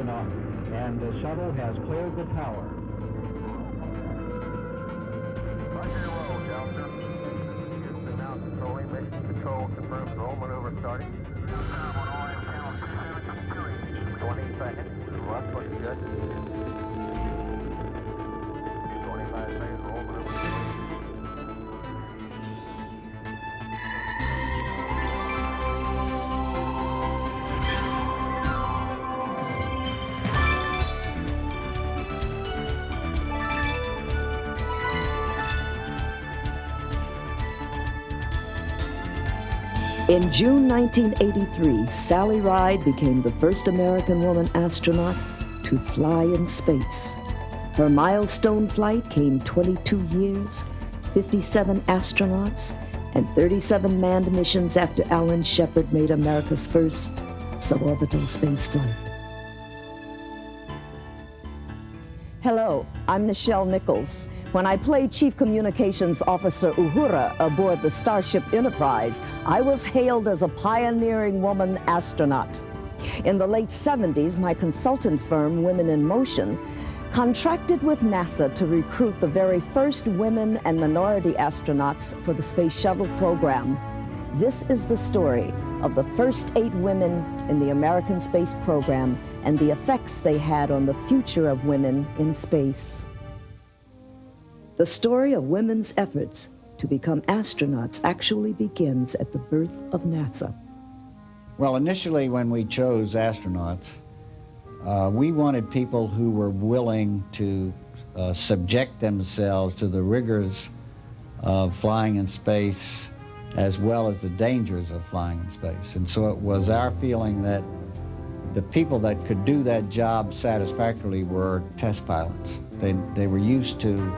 astronaut, and the shuttle has cleared the tower. Roger, roll, Delta. Houston now controlling. Mission control confirms roll maneuver starting. 20 seconds. Left looking good. 25 seconds. Roll maneuver. In June 1983, Sally Ride became the first American woman astronaut to fly in space. Her milestone flight came 22 years, 57 astronauts, and 37 manned missions after Alan Shepard made America's first suborbital spaceflight. Hello, I'm Nichelle Nichols. When I played Chief Communications Officer Uhura aboard the Starship Enterprise, I was hailed as a pioneering woman astronaut. In the late 70s, my consultant firm, Women in Motion, contracted with NASA to recruit the very first women and minority astronauts for the Space Shuttle program. This is the story of the first 8 women in the American space program and the effects they had on the future of women in space. The story of women's efforts to become astronauts actually begins at the birth of NASA. Well, initially when we chose astronauts, we wanted people who were willing to subject themselves to the rigors of flying in space as well as the dangers of flying in space. And so it was our feeling that the people that could do that job satisfactorily were test pilots. They were used to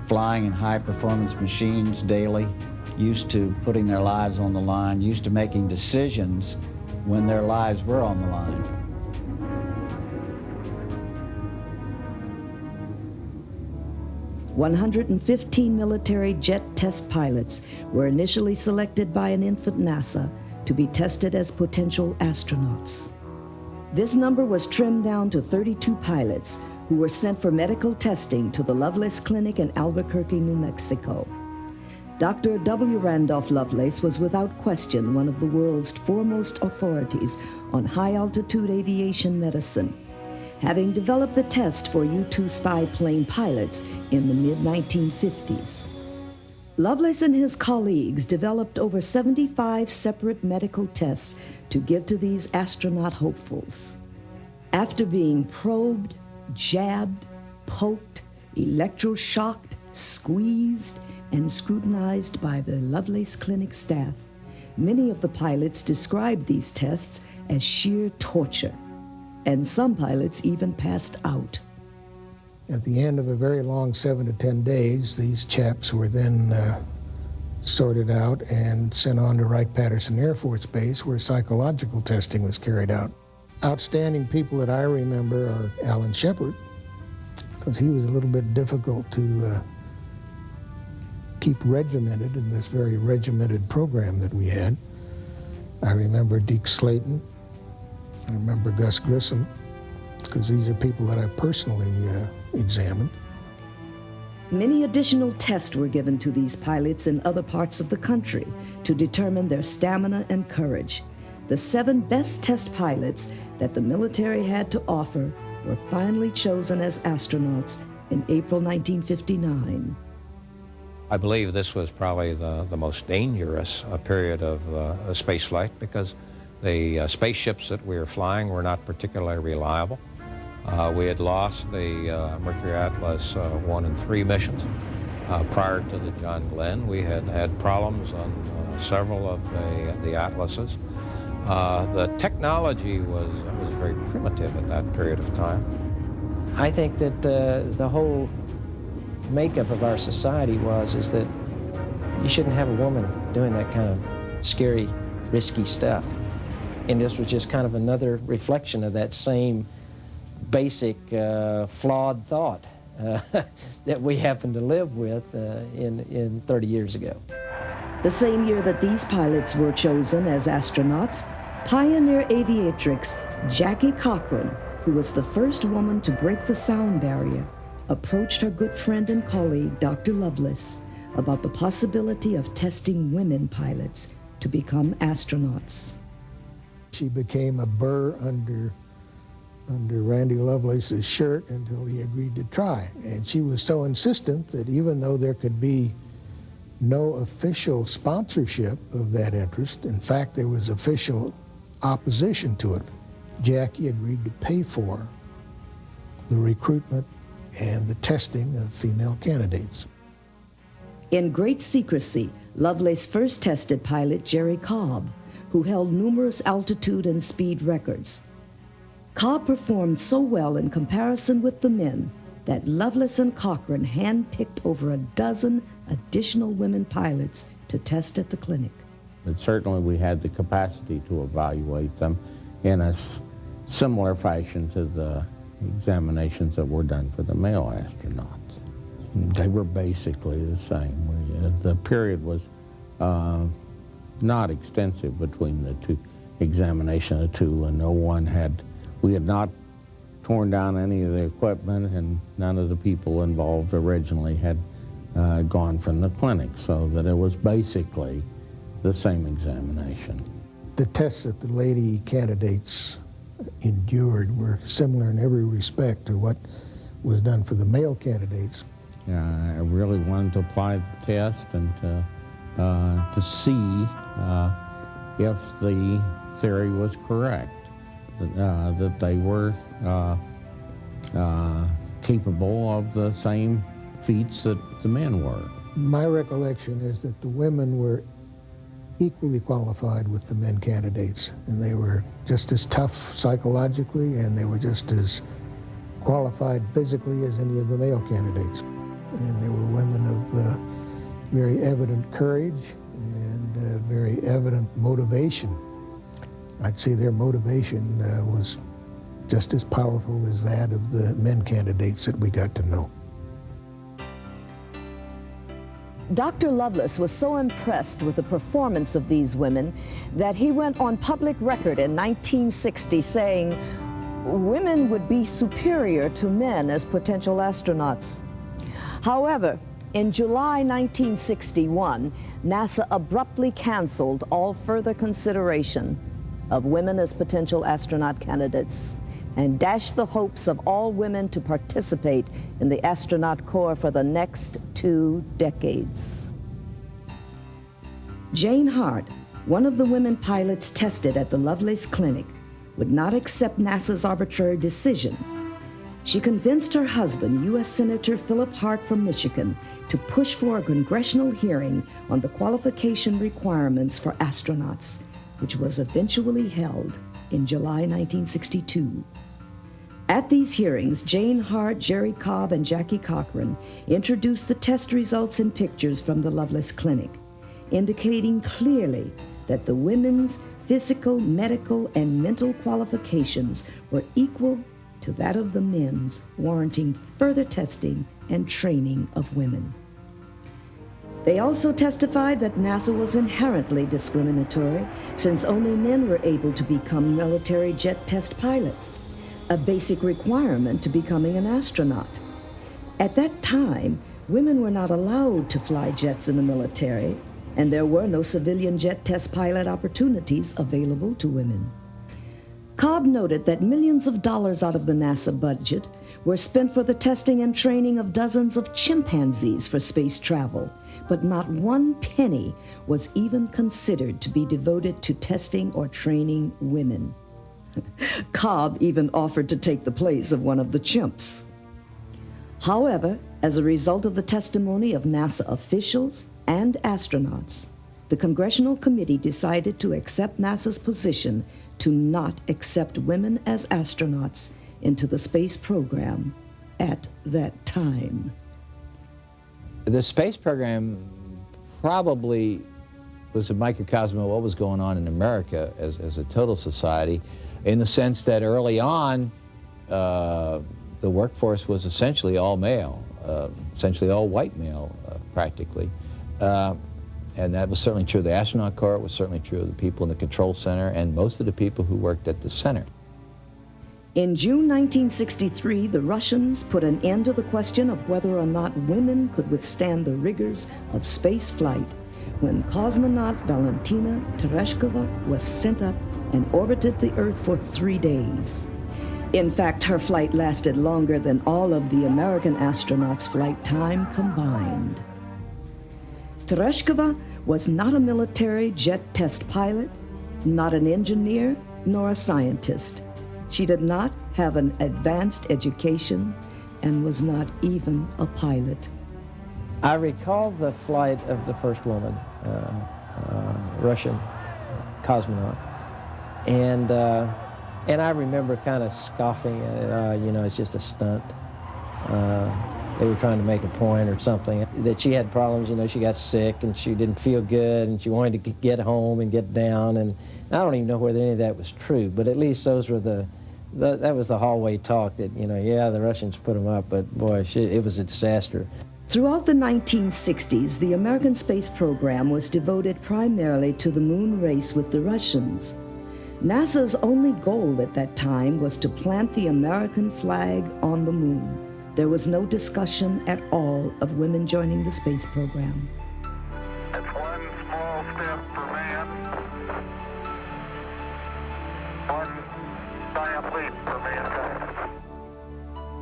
flying in high-performance machines daily, used to putting their lives on the line, used to making decisions when their lives were on the line. "115 military jet test pilots were initially selected by an infant NASA to be tested as potential astronauts. This number was trimmed down to 32 pilots who were sent for medical testing to the Lovelace Clinic in Albuquerque, New Mexico. Dr. W. Randolph Lovelace was without question one of the world's foremost authorities on high-altitude aviation medicine, having developed the test for U-2 spy plane pilots in the mid-1950s. Lovelace and his colleagues developed over 75 separate medical tests to give to these astronaut hopefuls. After being probed, jabbed, poked, electroshocked, squeezed, and scrutinized by the Lovelace Clinic staff, many of the pilots described these tests as sheer torture, and some pilots even passed out. At the end of a very long 7 to 10 days, these chaps were then sorted out and sent on to Wright-Patterson Air Force Base, where psychological testing was carried out. Outstanding people that I remember are Alan Shepard, because he was a little bit difficult to keep regimented in this very regimented program that we had. I remember Deke Slayton. I remember Gus Grissom, because these are people that I personally examined. Many additional tests were given to these pilots in other parts of the country to determine their stamina and courage. The 7 best test pilots that the military had to offer were finally chosen as astronauts in April 1959. I believe this was probably the most dangerous period of spaceflight because the spaceships that we were flying were not particularly reliable. We had lost the Mercury Atlas 1 and 3 missions. Prior to the John Glenn, we had had problems on several of the Atlases. The technology was very primitive at that period of time. I think that the whole makeup of our society is that you shouldn't have a woman doing that kind of scary, risky stuff. And this was just kind of another reflection of that same basic flawed thought that we happen to live with in 30 years ago. The same year that these pilots were chosen as astronauts, pioneer aviatrix Jackie Cochran who was the first woman to break the sound barrier, approached her good friend and colleague, Dr. Lovelace, about the possibility of testing women pilots to become astronauts. She became a burr under Randy Lovelace's shirt until he agreed to try. And she was so insistent that even though there could be no official sponsorship of that interest, in fact, there was official opposition to it, Jackie agreed to pay for the recruitment and the testing of female candidates. In great secrecy, Lovelace first tested pilot Jerry Cobb, who held numerous altitude and speed records. Cobb performed so well in comparison with the men that Lovelace and Cochran handpicked over a dozen additional women pilots to test at the clinic. But certainly we had the capacity to evaluate them in a similar fashion to the examinations that were done for the male astronauts. They were basically the same. The period was not extensive between the two examination of the two, and we had not torn down any of the equipment, and none of the people involved originally had gone from the clinic, so that it was basically the same examination. The tests that the lady candidates endured were similar in every respect to what was done for the male candidates. I really wanted to apply the test and to see if the theory was correct, that they were capable of the same feats that the men were. My recollection is that the women were equally qualified with the men candidates, and they were just as tough psychologically, and they were just as qualified physically as any of the male candidates. And they were women of very evident courage and very evident motivation. I'd say their motivation was just as powerful as that of the men candidates that we got to know. Dr. Lovelace was so impressed with the performance of these women that he went on public record in 1960 saying women would be superior to men as potential astronauts. However, in July 1961, NASA abruptly canceled all further consideration of women as potential astronaut candidates and dashed the hopes of all women to participate in the astronaut corps for the next 2 decades. Jane Hart, one of the women pilots tested at the Lovelace Clinic, would not accept NASA's arbitrary decision. She convinced her husband, U.S. Senator Philip Hart from Michigan, to push for a congressional hearing on the qualification requirements for astronauts, which was eventually held in July 1962. At these hearings, Jane Hart, Jerry Cobb, and Jackie Cochran introduced the test results and pictures from the Lovelace Clinic, indicating clearly that the women's physical, medical, and mental qualifications were equal to that of the men's, warranting further testing and training of women. They also testified that NASA was inherently discriminatory, since only men were able to become military jet test pilots, a basic requirement to becoming an astronaut. At that time, women were not allowed to fly jets in the military, and there were no civilian jet test pilot opportunities available to women. Cobb noted that millions of dollars out of the NASA budget were spent for the testing and training of dozens of chimpanzees for space travel, but not one penny was even considered to be devoted to testing or training women. Cobb even offered to take the place of one of the chimps. However, as a result of the testimony of NASA officials and astronauts, the Congressional Committee decided to accept NASA's position to not accept women as astronauts into the space program at that time. The space program probably was a microcosm of what was going on in America as a total society, in the sense that early on, the workforce was essentially all male, essentially all white male, practically. And that was certainly true of the astronaut corps, it was certainly true of the people in the control center, and most of the people who worked at the center. In June 1963, the Russians put an end to the question of whether or not women could withstand the rigors of space flight when cosmonaut Valentina Tereshkova was sent up and orbited the Earth for 3 days. In fact, her flight lasted longer than all of the American astronauts' flight time combined. Tereshkova was not a military jet test pilot, not an engineer, nor a scientist. She did not have an advanced education and was not even a pilot. I recall the flight of the first woman, Russian cosmonaut, and I remember kind of scoffing at it. It's just a stunt. They were trying to make a point or something, that she had problems. She got sick and she didn't feel good and she wanted to get home and get down, and I don't even know whether any of that was true, but at least those were that was the hallway talk, that, yeah, the Russians put them up, but boy, it was a disaster. Throughout the 1960s, the American space program was devoted primarily to the moon race with the Russians. NASA's only goal at that time was to plant the American flag on the moon. There was no discussion at all of women joining the space program. It's one small step for man, one giant leap for mankind.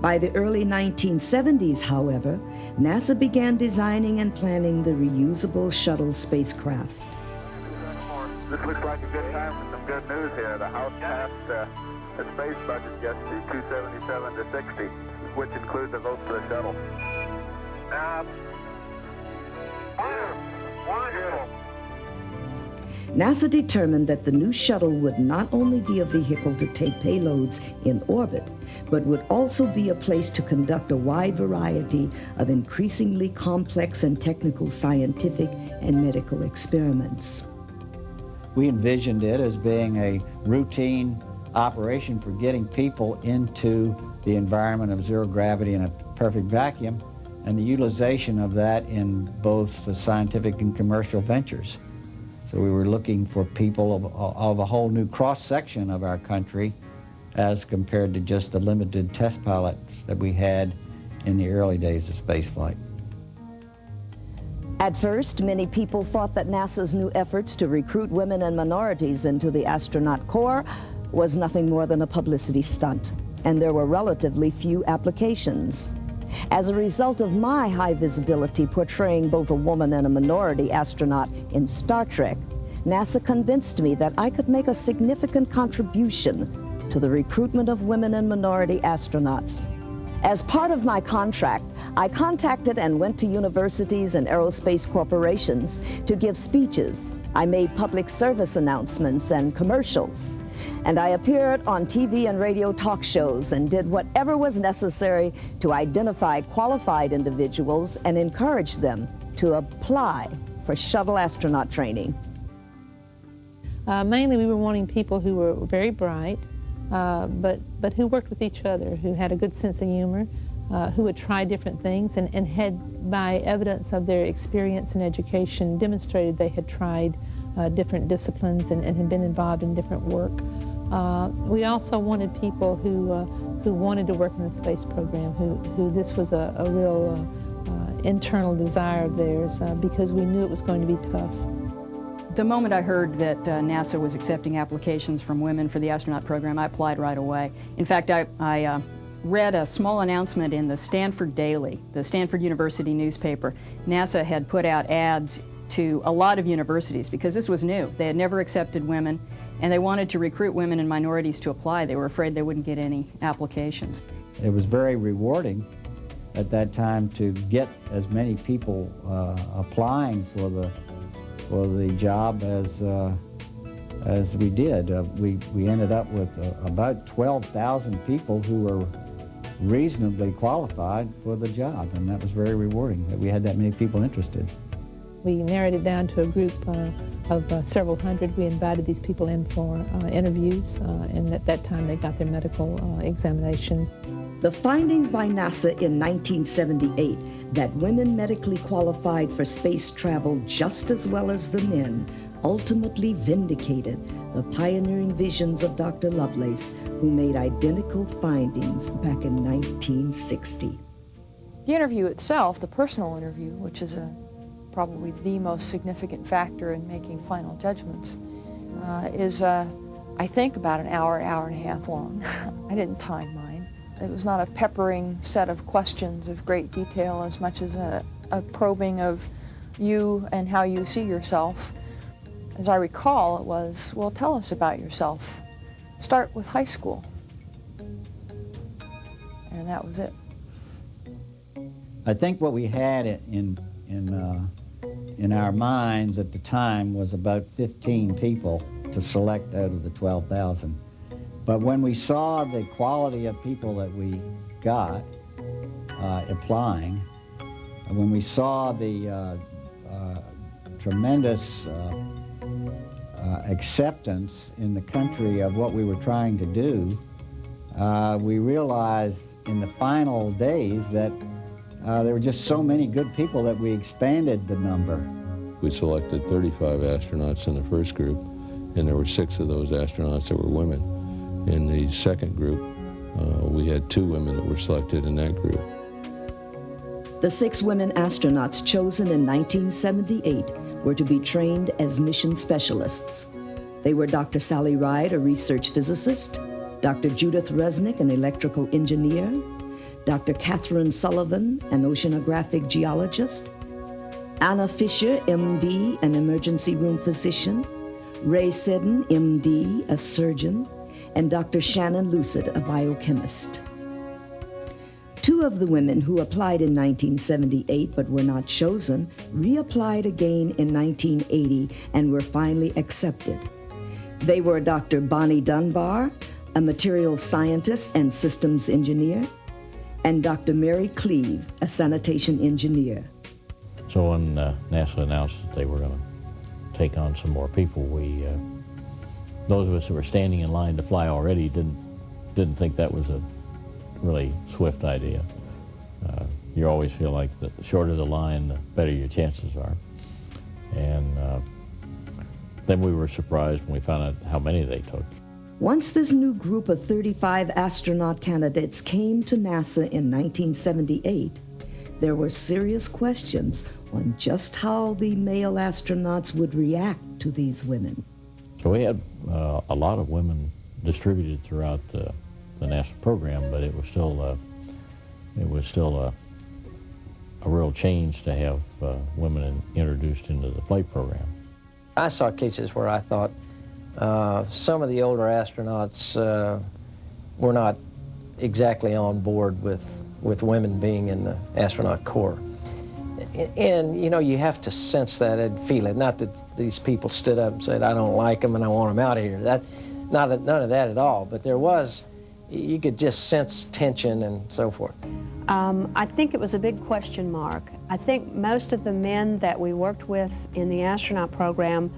By the early 1970s, however, NASA began designing and planning the reusable shuttle spacecraft. This looks like a good time for some good news here. The House passed the space budget yesterday, 277 to 60, which includes a vote for the shuttle. Wonderful. NASA determined that the new shuttle would not only be a vehicle to take payloads in orbit, but would also be a place to conduct a wide variety of increasingly complex and technical scientific and medical experiments. We envisioned it as being a routine operation for getting people into the environment of zero gravity and a perfect vacuum, and the utilization of that in both the scientific and commercial ventures. So we were looking for people of a whole new cross-section of our country as compared to just the limited test pilots that we had in the early days of spaceflight. At first, many people thought that NASA's new efforts to recruit women and minorities into the astronaut corps was nothing more than a publicity stunt, and there were relatively few applications. As a result of my high visibility portraying both a woman and a minority astronaut in Star Trek, NASA convinced me that I could make a significant contribution to the recruitment of women and minority astronauts. As part of my contract, I contacted and went to universities and aerospace corporations to give speeches. I made public service announcements and commercials, and I appeared on TV and radio talk shows and did whatever was necessary to identify qualified individuals and encourage them to apply for shuttle astronaut training. Mainly we were wanting people who were very bright, but who worked with each other, who had a good sense of humor, who would try different things and had, by evidence of their experience and education, demonstrated they had tried different disciplines and had been involved in different work. We also wanted people who wanted to work in the space program, who this was a real internal desire of theirs, because we knew it was going to be tough. The moment I heard that NASA was accepting applications from women for the astronaut program, I applied right away. In fact, I read a small announcement in the Stanford Daily, the Stanford University newspaper. NASA had put out ads to a lot of universities because this was new. They had never accepted women, and they wanted to recruit women and minorities to apply. They were afraid they wouldn't get any applications. It was very rewarding at that time to get as many people applying for the job as we did. We ended up with about 12,000 people who were reasonably qualified for the job, and that was very rewarding that we had that many people interested. We narrowed it down to a group of several hundred. We invited these people in for interviews, and at that time they got their medical examinations. The findings by NASA in 1978 that women medically qualified for space travel just as well as the men ultimately vindicated the pioneering visions of Dr. Lovelace, who made identical findings back in 1960. The interview itself, the personal interview, which is probably the most significant factor in making final judgments, is, I think, about an hour, hour and a half long. I didn't time mine. It was not a peppering set of questions of great detail as much as a probing of you and how you see yourself. As I recall, it was, well, tell us about yourself. Start with high school. And that was it. I think what we had in our minds at the time was about 15 people to select out of the 12,000. But when we saw the quality of people that we got applying, when we saw the tremendous acceptance in the country of what we were trying to do, we realized in the final days that there were just so many good people that we expanded the number. We selected 35 astronauts in the first group, and there were 6 of those astronauts that were women. In the second group, we had 2 women that were selected in that group. The 6 women astronauts chosen in 1978 were to be trained as mission specialists. They were Dr. Sally Ride, a research physicist, Dr. Judith Resnik, an electrical engineer, Dr. Catherine Sullivan, an oceanographic geologist, Anna Fisher, MD, an emergency room physician, Ray Seddon, MD, a surgeon, and Dr. Shannon Lucid, a biochemist. 2 of the women who applied in 1978 but were not chosen reapplied again in 1980 and were finally accepted. They were Dr. Bonnie Dunbar, a materials scientist and systems engineer, and Dr. Mary Cleave, a sanitation engineer. So when NASA announced that they were going to take on some more people, those of us who were standing in line to fly already didn't think that was a really swift idea. You always feel like the shorter the line, the better your chances are. And then we were surprised when we found out how many they took. Once this new group of 35 astronaut candidates came to NASA in 1978, there were serious questions on just how the male astronauts would react to these women. So we had a lot of women distributed throughout the NASA program, but it was still a real change to have women introduced into the flight program. I saw cases where I thought some of the older astronauts were not exactly on board with women being in the astronaut corps. And, you know, you have to sense that and feel it. Not that these people stood up and said, I don't like them and I want them out of here. None of that at all. But there was, you could just sense tension and so forth. I think it was a big question mark. I think most of the men that we worked with in the astronaut program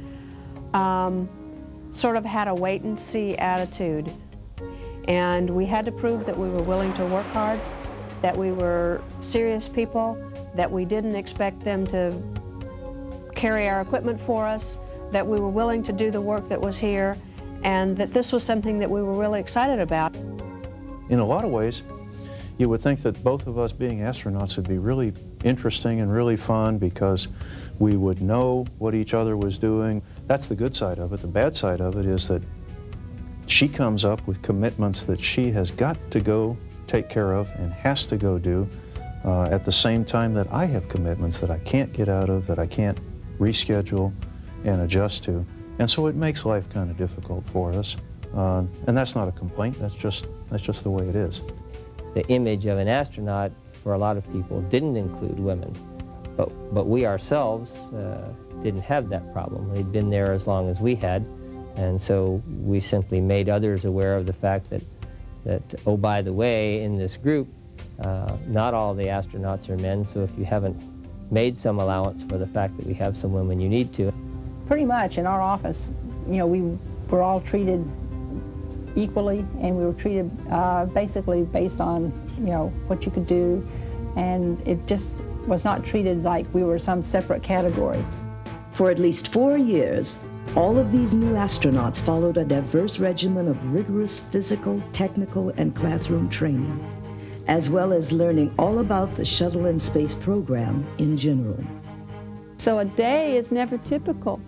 sort of had a wait-and-see attitude. And we had to prove that we were willing to work hard, that we were serious people, that we didn't expect them to carry our equipment for us, that we were willing to do the work that was here, and that this was something that we were really excited about. In a lot of ways, you would think that both of us being astronauts would be really interesting and really fun because we would know what each other was doing. That's the good side of it. The bad side of it is that she comes up with commitments that she has got to go take care of and has to go do at the same time that I have commitments that I can't get out of, that I can't reschedule and adjust to. And so it makes life kind of difficult for us. And that's not a complaint, that's just the way it is. The image of an astronaut for a lot of people didn't include women, but we ourselves didn't have that problem. We'd been there as long as we had, and so we simply made others aware of the fact that oh, by the way, in this group, not all the astronauts are men, so if you haven't made some allowance for the fact that we have some women, you need to. Pretty much in our office, you know, we were all treated equally, and we were treated basically based on, you know, what you could do, and it just was not treated like we were some separate category. For at least 4 years, All of these new astronauts followed a diverse regimen of rigorous physical, technical, and classroom training, as well as learning all about the shuttle and space program in general. So a day is never typical.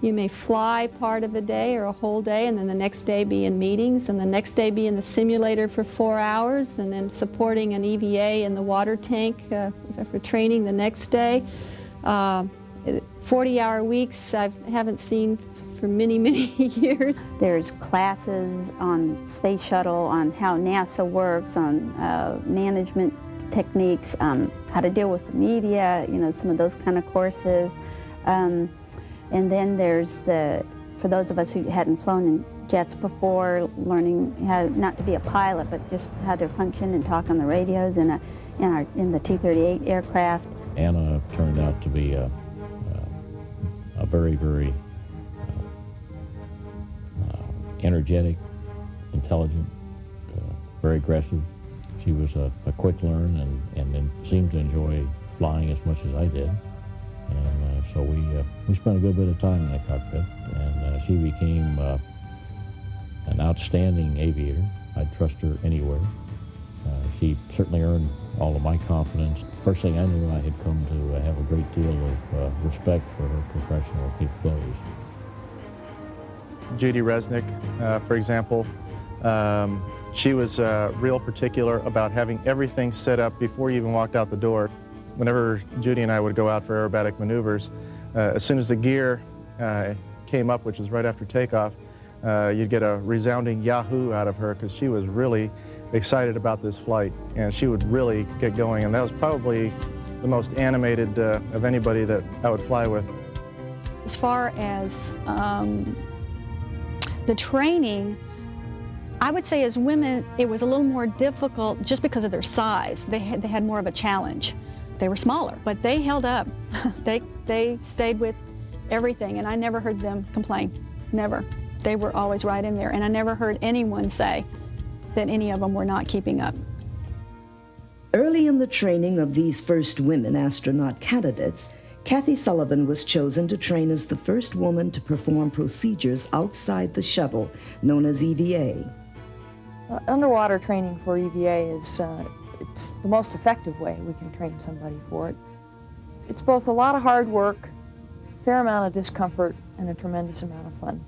You may fly part of a day or a whole day, and then the next day be in meetings, and the next day be in the simulator for 4 hours, and then supporting an EVA in the water tank for training the next day. 40-hour weeks I haven't seen for many, many years. There's classes on space shuttle, on how NASA works, on management techniques, how to deal with the media, you know, some of those kind of courses. And then there's for those of us who hadn't flown in jets before, learning how not to be a pilot, but just how to function and talk on the radios in the T-38 aircraft. Anna turned out to be a very, very energetic, intelligent, very aggressive. She was a quick learn and seemed to enjoy flying as much as I did. And so we spent a good bit of time in the cockpit, and she became an outstanding aviator. I'd trust her anywhere. She certainly earned all of my confidence. First thing I knew, I had come to have a great deal of respect for her professional capabilities. Judy Resnik, for example, she was real particular about having everything set up before you even walked out the door. Whenever Judy and I would go out for aerobatic maneuvers, as soon as the gear came up, which was right after takeoff, you'd get a resounding yahoo out of her because she was really excited about this flight, and she would really get going, and that was probably the most animated of anybody that I would fly with. As far as the training, I would say as women it was a little more difficult just because of their size. They had more of a challenge. They were smaller, but they held up. They stayed with everything, and I never heard them complain, never. They were always right in there, and I never heard anyone say that any of them were not keeping up. Early in the training of these first women astronaut candidates, Kathy Sullivan was chosen to train as the first woman to perform procedures outside the shuttle, known as EVA. Underwater training for EVA is it's the most effective way we can train somebody for it. It's both a lot of hard work, a fair amount of discomfort, and a tremendous amount of fun.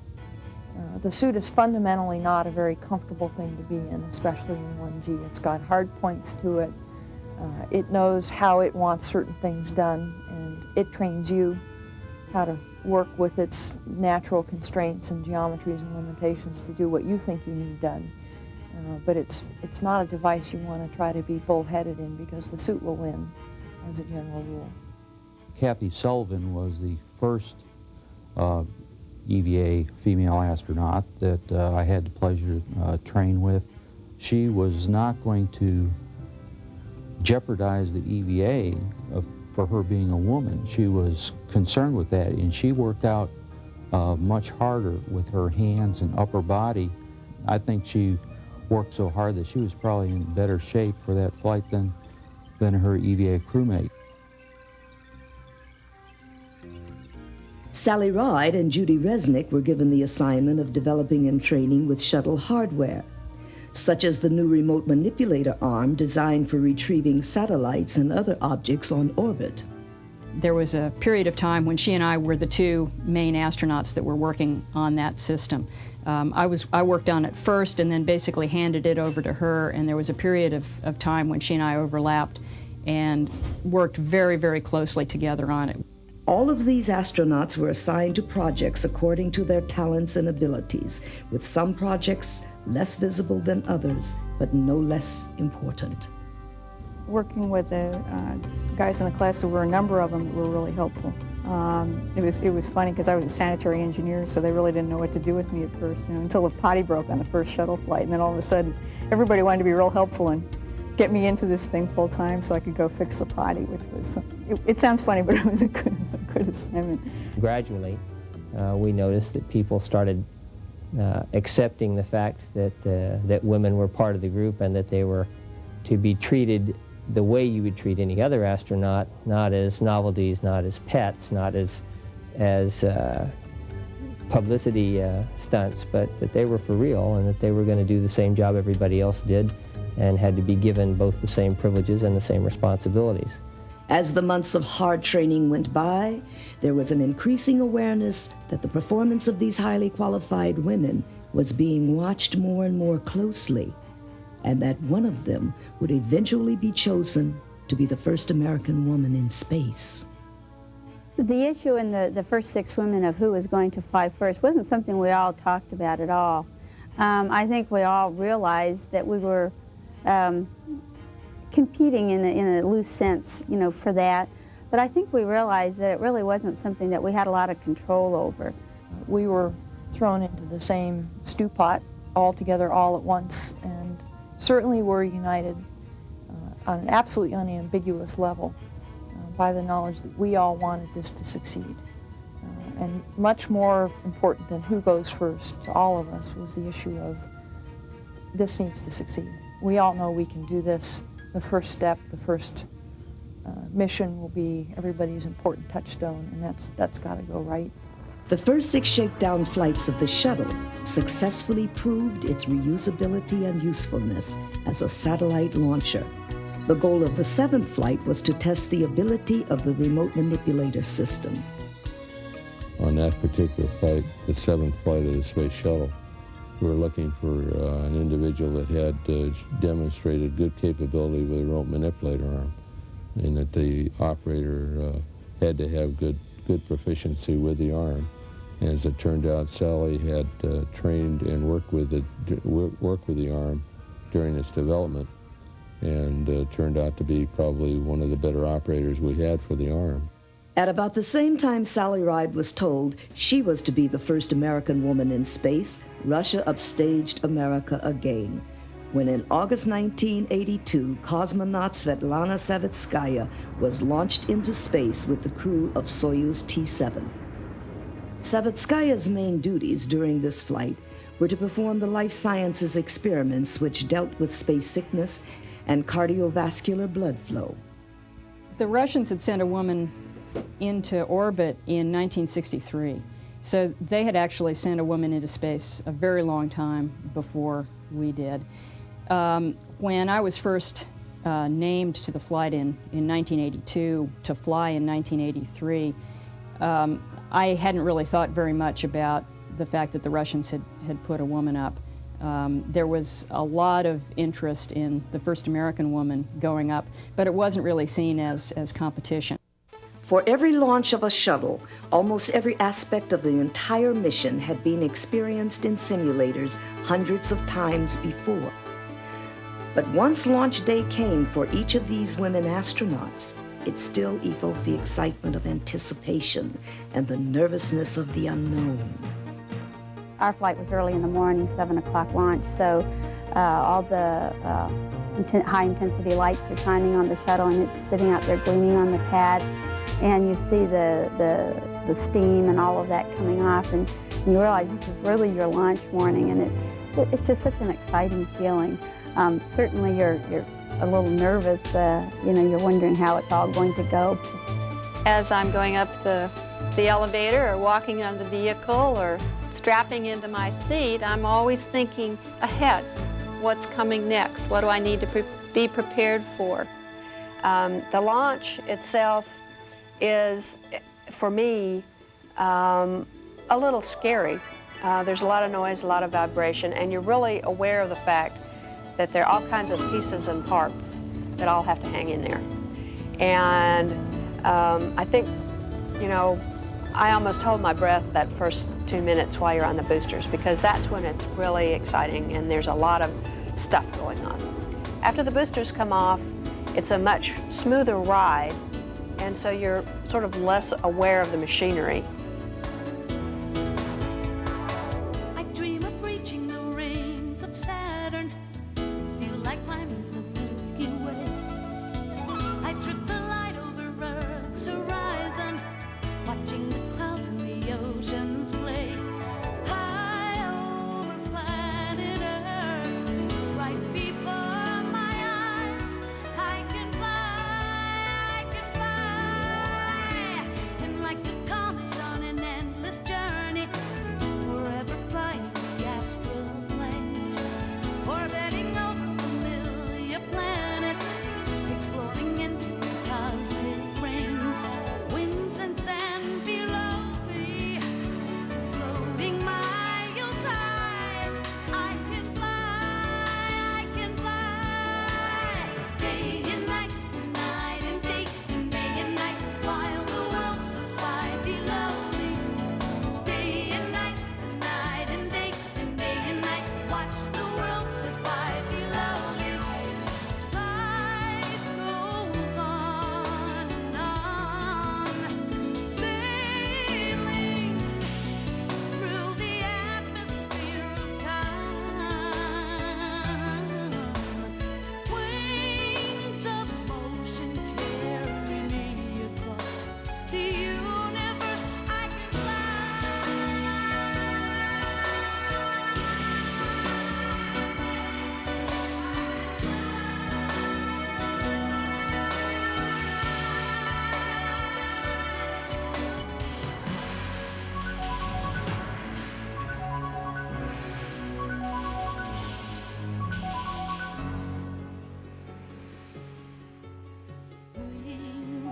The suit is fundamentally not a very comfortable thing to be in, especially in 1G. It's got hard points to it. It knows how it wants certain things done, and it trains you how to work with its natural constraints and geometries and limitations to do what you think you need done. But it's not a device you want to try to be bullheaded in, because the suit will win, as a general rule. Kathy Sullivan was the first EVA female astronaut that I had the pleasure to train with. She was not going to jeopardize the EVA for her being a woman. She was concerned with that, and she worked out much harder with her hands and upper body. I think she worked so hard that she was probably in better shape for that flight than her EVA crewmate. Sally Ride and Judy Resnik were given the assignment of developing and training with shuttle hardware, such as the new remote manipulator arm designed for retrieving satellites and other objects on orbit. There was a period of time when she and I were the two main astronauts that were working on that system. I worked on it first and then basically handed it over to her, and there was a period of time when she and I overlapped and worked very, very closely together on it. All of these astronauts were assigned to projects according to their talents and abilities, with some projects less visible than others, but no less important. Working with the guys in the class, there were a number of them that were really helpful. It was funny because I was a sanitary engineer, so they really didn't know what to do with me at first, until the potty broke on the first shuttle flight, and then all of a sudden everybody wanted to be real helpful and get me into this thing full time so I could go fix the potty, which was, it sounds funny, but it was a good assignment. Gradually, we noticed that people started accepting the fact that women were part of the group and that they were to be treated the way you would treat any other astronaut, not as novelties, not as pets, not as publicity stunts, but that they were for real and that they were going to do the same job everybody else did and had to be given both the same privileges and the same responsibilities. As the months of hard training went by, there was an increasing awareness that the performance of these highly qualified women was being watched more and more closely, and that one of them would eventually be chosen to be the first American woman in space. The issue in the first 6 women of who was going to fly first wasn't something we all talked about at all. I think we all realized that we were competing in a loose sense, you know, for that. But I think we realized that it really wasn't something that we had a lot of control over. We were thrown into the same stew pot all together all at once, and certainly were united on an absolutely unambiguous level by the knowledge that we all wanted this to succeed. And much more important than who goes first to all of us was the issue of this needs to succeed. We all know we can do this. The first step, the first mission will be everybody's important touchstone, and that's got to go right. The first 6 shakedown flights of the shuttle successfully proved its reusability and usefulness as a satellite launcher. The goal of the 7th flight was to test the ability of the remote manipulator system. On that particular flight, the 7th flight of the space shuttle, we were looking for an individual that had demonstrated good capability with a remote manipulator arm, and that the operator had to have good proficiency with the arm. And as it turned out, Sally had trained and worked with the arm during its development, and turned out to be probably one of the better operators we had for the arm. At about the same time Sally Ride was told she was to be the first American woman in space, Russia upstaged America again, when in August 1982, cosmonaut Svetlana Savitskaya was launched into space with the crew of Soyuz T-7. Savitskaya's main duties during this flight were to perform the life sciences experiments which dealt with space sickness and cardiovascular blood flow. The Russians had sent a woman into orbit in 1963. So they had actually sent a woman into space a very long time before we did. When I was first named to the flight in 1982 to fly in 1983, I hadn't really thought very much about the fact that the Russians had put a woman up. There was a lot of interest in the first American woman going up, but it wasn't really seen as competition. For every launch of a shuttle, almost every aspect of the entire mission had been experienced in simulators hundreds of times before. But once launch day came for each of these women astronauts, it still evoked the excitement of anticipation and the nervousness of the unknown. Our flight was early in the morning, 7 o'clock launch, so all the high-intensity lights are shining on the shuttle, and it's sitting out there gleaming on the pad. And you see the steam and all of that coming off, and you realize this is really your launch morning, and it's just such an exciting feeling. Certainly you're a little nervous, you know, you're wondering how it's all going to go. As I'm going up the elevator or walking on the vehicle or strapping into my seat, I'm always thinking ahead. What's coming next? What do I need to be prepared for? The launch itself is, for me, a little scary. There's a lot of noise, a lot of vibration, and you're really aware of the fact that there are all kinds of pieces and parts that all have to hang in there. And I think, you know, I almost hold my breath that first 2 minutes while you're on the boosters, because that's when it's really exciting and there's a lot of stuff going on. After the boosters come off, it's a much smoother ride, and so you're sort of less aware of the machinery. I dream of reaching the rings of Saturn, feel like climbing the Milky Way. I trip the light over Earth's horizon, watching the clouds and the oceans play. High over planet Earth, right before my eyes, I can fly, and like a comet on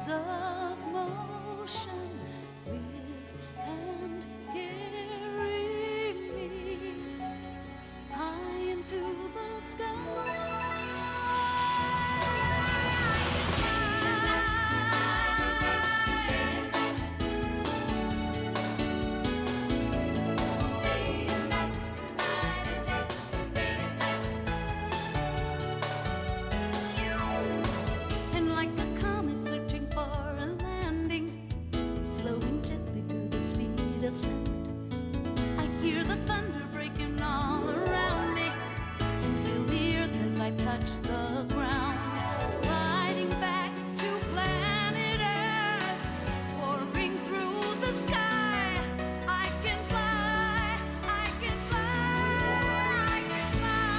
waves of motion lift and carry me high into the sky. And like a comet searching for a landing, slowing gently to the speed of sound, I hear the thunder breaking all around me and feel the earth as I touch the ground. Gliding back to planet Earth, pouring through the sky. I can fly, I can fly, I can fly,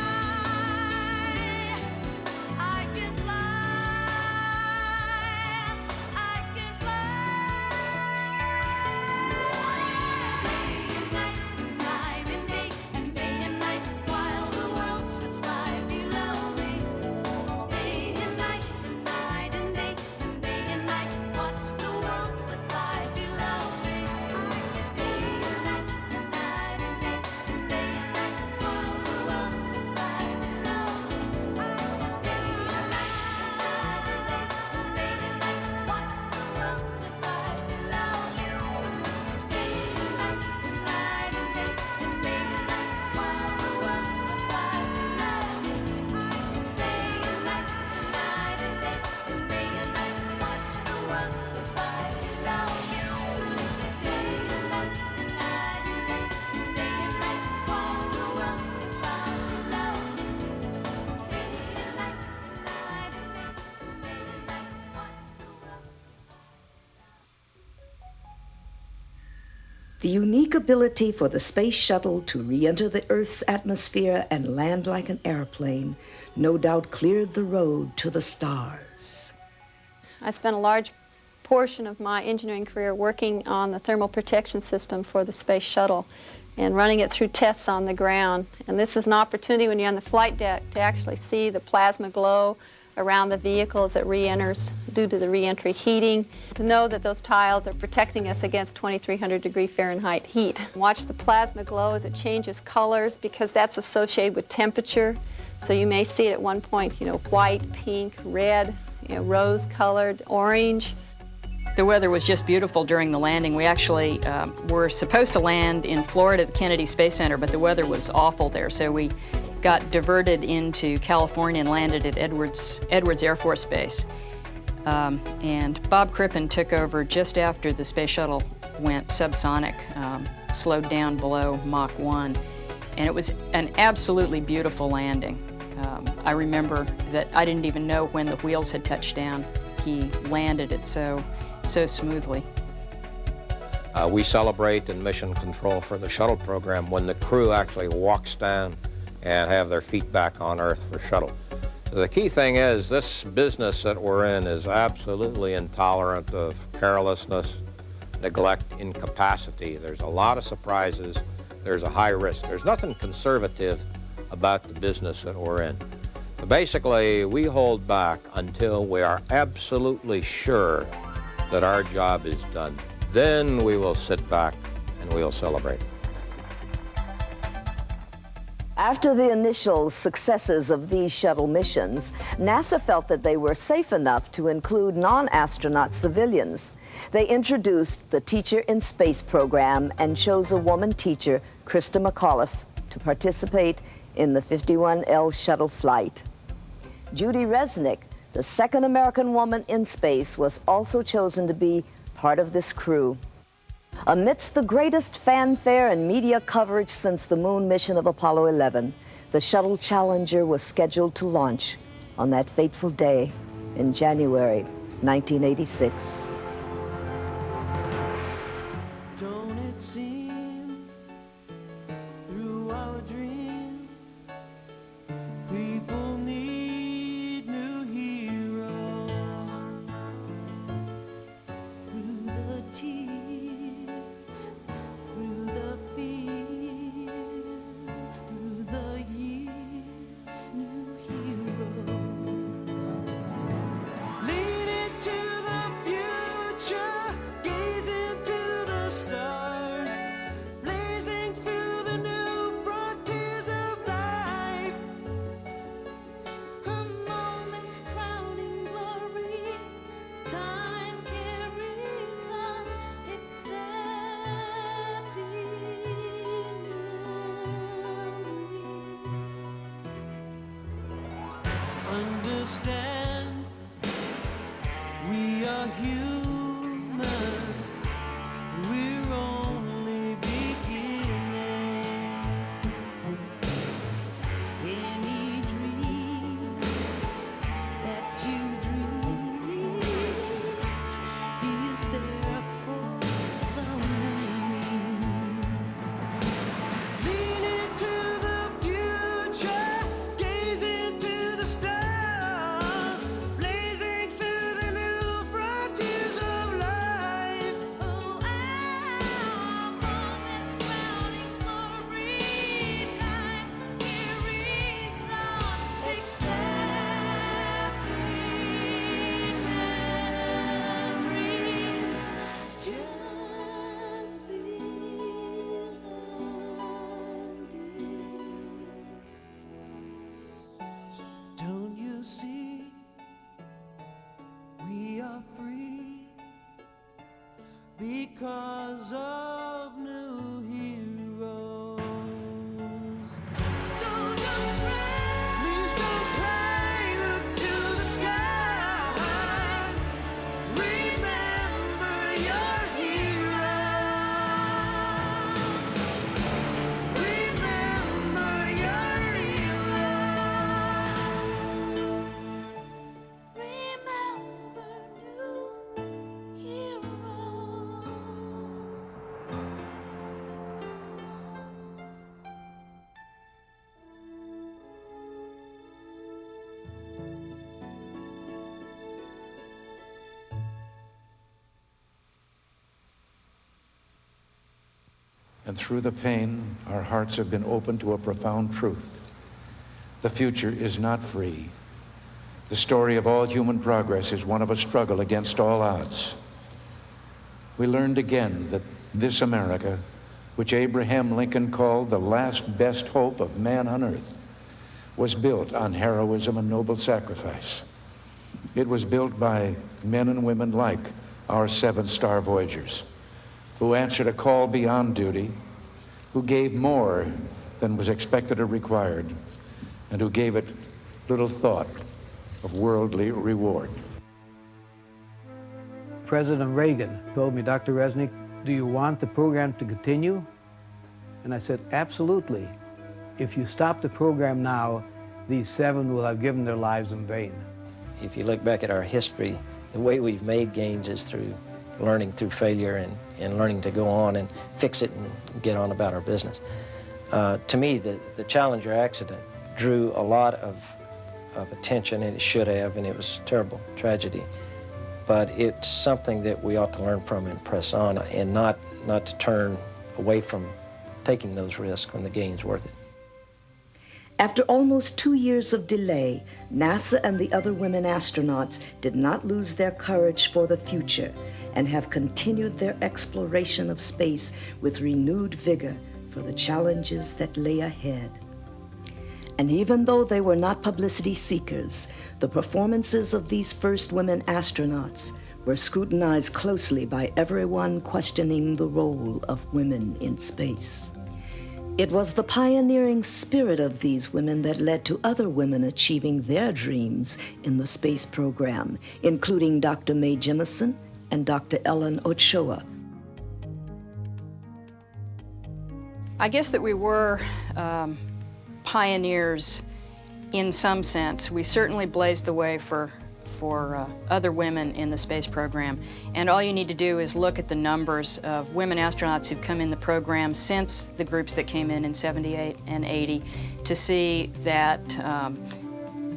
I can fly, I can fly. Night and day and day and night, while the world slips by below me. Day and night and day and day and night, watch the world slip by below me. Day and night and day and day and night, while the world slips by below me. Day and night and day and night, watch the world slip by below you. Day and night and day and day and night, while the world slips by below me. Day and night and day and day and night, watch the world slip by below you. Day and night and day and day and night, while the world slips by below me. Day and night and day and day and night, watch the world. The unique ability for the space shuttle to re-enter the Earth's atmosphere and land like an airplane no doubt cleared the road to the stars. I spent a large portion of my engineering career working on the thermal protection system for the space shuttle and running it through tests on the ground. And this is an opportunity when you're on the flight deck to actually see the plasma glow around the vehicle as it re-enters due to the re-entry heating, to know that those tiles are protecting us against 2,300 degree Fahrenheit heat. Watch the plasma glow as it changes colors because that's associated with temperature. So you may see it at one point, white, pink, red, rose-colored, orange. The weather was just beautiful during the landing. We actually were supposed to land in Florida at the Kennedy Space Center, but the weather was awful there, so we got diverted into California and landed at Edwards Air Force Base. And Bob Crippen took over just after the space shuttle went subsonic, slowed down below Mach 1. And it was an absolutely beautiful landing. I remember that I didn't even know when the wheels had touched down. He landed it so smoothly. We celebrate in mission control for the shuttle program when the crew actually walks down and have their feet back on Earth for shuttle. So the key thing is this business that we're in is absolutely intolerant of carelessness, neglect, incapacity. There's a lot of surprises. There's a high risk. There's nothing conservative about the business that we're in. So basically, we hold back until we are absolutely sure that our job is done. Then we will sit back and we'll celebrate. After the initial successes of these shuttle missions, NASA felt that they were safe enough to include non-astronaut civilians. They introduced the Teacher in Space program and chose a woman teacher, Krista McAuliffe, to participate in the 51L shuttle flight. Judy Resnik, the second American woman in space, was also chosen to be part of this crew. Amidst the greatest fanfare and media coverage since the moon mission of Apollo 11, the shuttle Challenger was scheduled to launch on that fateful day in January 1986. Don't it seem through our dreams people need new heroes? Through the tears, through the fears, through the years, new heroes. Lead it to the future. was there for the winning. Lean into the future, gaze into the stars, blazing through the new frontiers of life. Oh, our moments crowning glory time. Here is our accepting memories. Gently landing. Don't you see? We are free because of new heroes. So don't cry, please don't cry, look to the sky. Remember your heroes. Remember your heroes. Remember new heroes. And through the pain, our hearts have been opened to a profound truth. The future is not free. The story of all human progress is one of a struggle against all odds. We learned again that this America, which Abraham Lincoln called the last best hope of man on earth, was built on heroism and noble sacrifice. It was built by men and women like our 7-star Voyagers, who answered a call beyond duty, who gave more than was expected or required, and who gave it little thought of worldly reward. President Reagan told me, Dr. Resnik, do you want the program to continue? And I said, absolutely. If you stop the program now, these 7 will have given their lives in vain. If you look back at our history, the way we've made gains is through learning through failure and learning to go on and fix it and get on about our business. To me, the Challenger accident drew a lot of attention, and it should have, and it was a terrible tragedy. But it's something that we ought to learn from and press on, and not to turn away from taking those risks when the gain's worth it. After almost 2 years of delay, NASA and the other women astronauts did not lose their courage for the future and have continued their exploration of space with renewed vigor for the challenges that lay ahead. And even though they were not publicity seekers, the performances of these first women astronauts were scrutinized closely by everyone questioning the role of women in space. It was the pioneering spirit of these women that led to other women achieving their dreams in the space program, including Dr. Mae Jemison and Dr. Ellen Ochoa. I guess that we were pioneers in some sense. We certainly blazed the way for other women in the space program. And all you need to do is look at the numbers of women astronauts who've come in the program since the groups that came in 78 and 80 to see that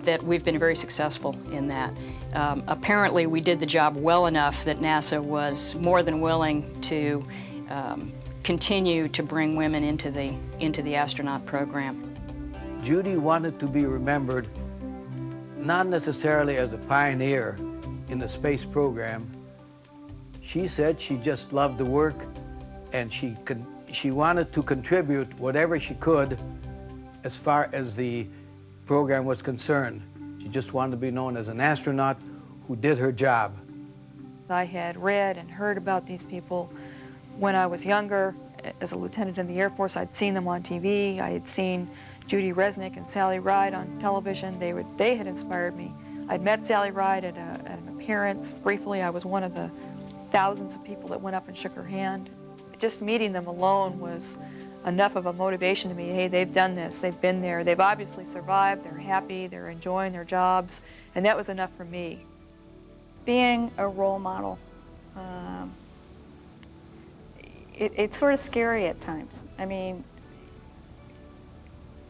that we've been very successful in that. Apparently we did the job well enough that NASA was more than willing to continue to bring women into the astronaut program. Judy wanted to be remembered not necessarily as a pioneer in the space program. She said she just loved the work, and she wanted to contribute whatever she could as far as the program was concerned. She just wanted to be known as an astronaut who did her job. I had read and heard about these people when I was younger. As a lieutenant in the Air Force, I'd seen them on TV. I had seen Judy Resnik and Sally Ride on television. They had inspired me. I'd met Sally Ride at an appearance. Briefly, I was one of the thousands of people that went up and shook her hand. Just meeting them alone was enough of a motivation to me. Hey, they've done this, they've been there, they've obviously survived, they're happy, they're enjoying their jobs, and that was enough for me. Being a role model it's sort of scary at times. I mean,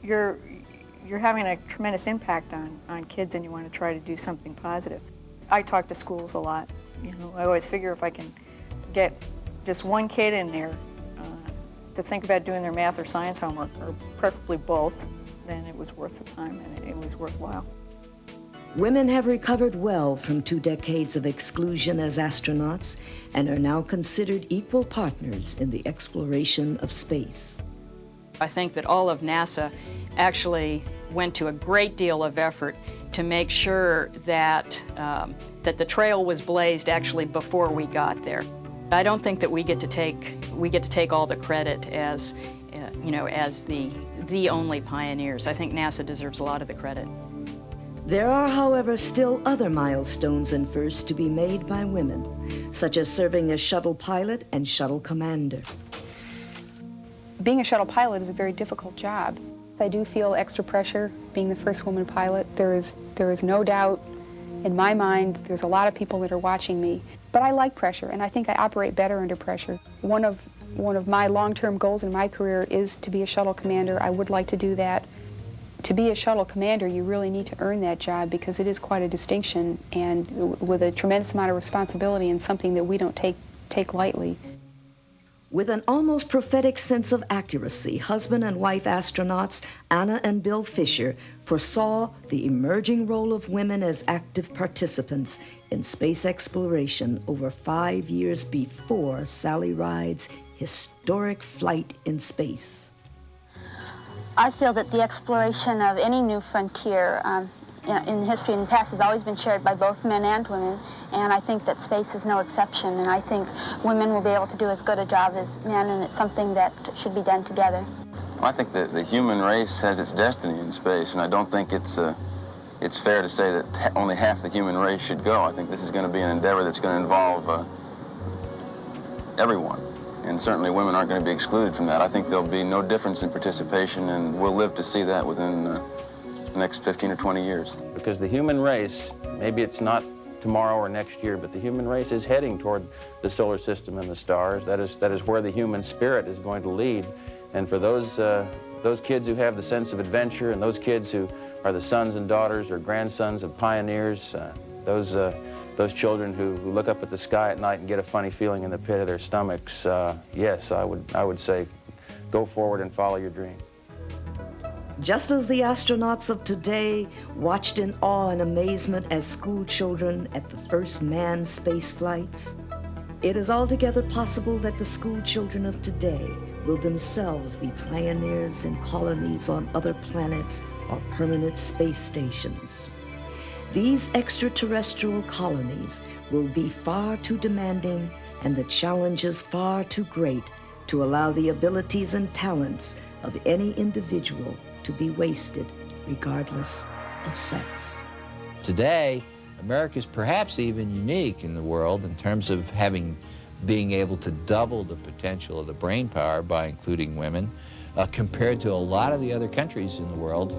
you're having a tremendous impact on kids, and you want to try to do something positive. I talk to schools a lot. You know, I always figure if I can get just one kid in there to think about doing their math or science homework, or preferably both, then it was worth the time and it was worthwhile. Women have recovered well from 2 decades of exclusion as astronauts and are now considered equal partners in the exploration of space. I think that all of NASA actually went to a great deal of effort to make sure that, that the trail was blazed actually before we got there. I don't think that we get to take all the credit as, you know, as the only pioneers. I think NASA deserves a lot of the credit. There are, however, still other milestones and firsts to be made by women, such as serving as shuttle pilot and shuttle commander. Being a shuttle pilot is a very difficult job. I do feel extra pressure being the first woman pilot. There is no doubt in my mind there's a lot of people that are watching me. But I like pressure, and I think I operate better under pressure. One of my long-term goals in my career is to be a shuttle commander. I would like to do that. To be a shuttle commander, you really need to earn that job because it is quite a distinction and with a tremendous amount of responsibility and something that we don't take lightly. With an almost prophetic sense of accuracy, husband and wife astronauts Anna and Bill Fisher foresaw the emerging role of women as active participants in space exploration over 5 years before Sally Ride's historic flight in space. I feel that the exploration of any new frontier in history and the past has always been shared by both men and women, and I think that space is no exception, and I think women will be able to do as good a job as men, and it's something that should be done together. Well, I think that the human race has its destiny in space, and I don't think it's fair to say that only half the human race should go. I think this is going to be an endeavor that's going to involve everyone, and certainly women aren't going to be excluded from that. I think there'll be no difference in participation, and we'll live to see that within the next 15 or 20 years. Because the human race, maybe it's not tomorrow or next year, but the human race is heading toward the solar system and the stars. That is where the human spirit is going to lead. And for those kids who have the sense of adventure, and those kids who are the sons and daughters or grandsons of pioneers, those children who look up at the sky at night and get a funny feeling in the pit of their stomachs, yes, I would say go forward and follow your dream. Just as the astronauts of today watched in awe and amazement as school children at the first manned space flights, it is altogether possible that the school children of today will themselves be pioneers in colonies on other planets or permanent space stations. These extraterrestrial colonies will be far too demanding and the challenges far too great to allow the abilities and talents of any individual to be wasted, regardless of sex. Today, America is perhaps even unique in the world in terms of being able to double the potential of the brain power by including women, compared to a lot of the other countries in the world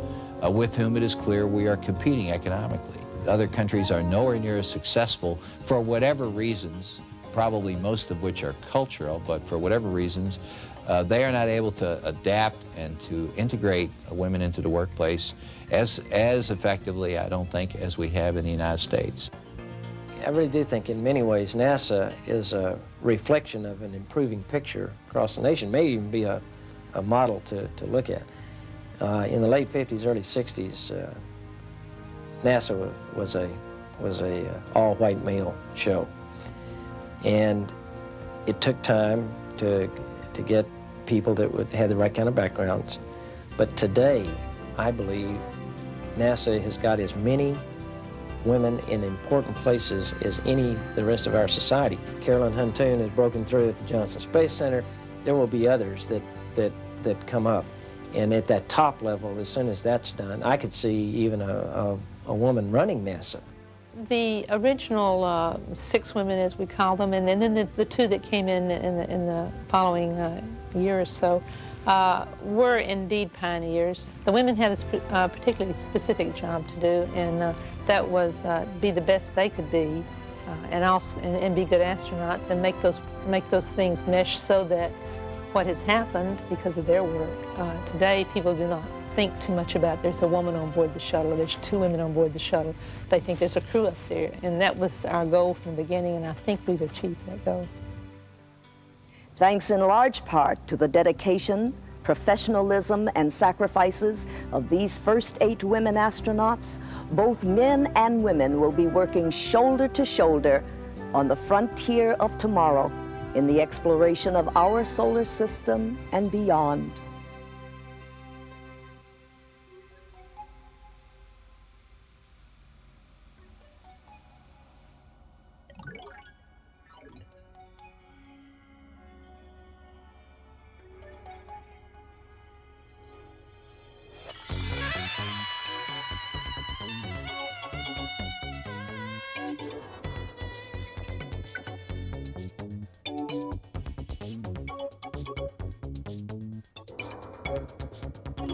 with whom it is clear we are competing economically. Other countries are nowhere near as successful for whatever reasons, probably most of which are cultural, but for whatever reasons, they are not able to adapt and to integrate women into the workplace as effectively, I don't think, as we have in the United States. I really do think in many ways NASA is a reflection of an improving picture across the nation, may even be a model to look at. In the late 50s, early 60s, NASA was a all-white male show. And it took time to get people that had the right kind of backgrounds. But today, I believe NASA has got as many women in important places as the rest of our society. Carolyn Huntoon has broken through at the Johnson Space Center. There will be others that come up. And at that top level, as soon as that's done, I could see even a woman running NASA. The original 6 women, as we call them, and then the 2 that came in the following year or so, were indeed pioneers. The women had a particularly specific job to do, and that was be the best they could be and be good astronauts and make those things mesh so that what has happened because of their work. Today, people do not think too much about there's a woman on board the shuttle, or there's 2 women on board the shuttle. They think there's a crew up there, and that was our goal from the beginning, and I think we've achieved that goal. Thanks in large part to the dedication, professionalism, and sacrifices of these first 8 women astronauts, both men and women will be working shoulder to shoulder on the frontier of tomorrow in the exploration of our solar system and beyond.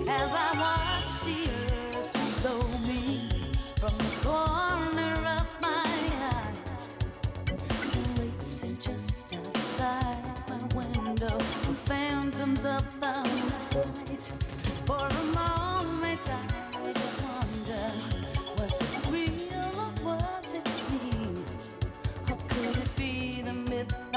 As I watch the earth below me from the corner of my eye, racing just outside my window, the phantoms of the night. For a moment I wonder, was it real or was it me? Or could it be the myth I